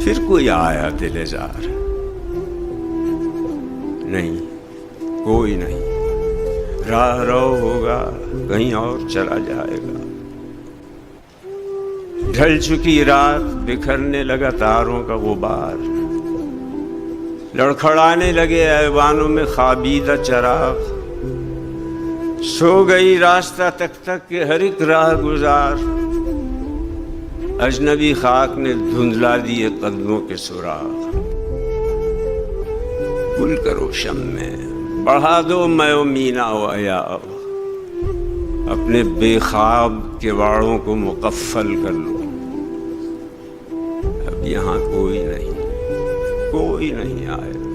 پھر کوئی آیا دل زار، نہیں کوئی نہیں، راہ رو ہوگا کہیں اور چلا جائے گا۔ ڈھل چکی رات، بکھرنے لگا تاروں کا غبار، لڑکھڑانے لگے ایوانوں میں خوابیدہ چراغ، سو گئی راستہ تک تک کہ ہر ایک راہ گزار، اجنبی خاک نے دھندلا دیے قدموں کے سراغ۔ گل کرو شم میں، بڑھا دو میں و مینا و عیاء، اپنے بے خواب کے واڑوں کو مقفل کر لو۔ اب یہاں کوئی نہیں آئے۔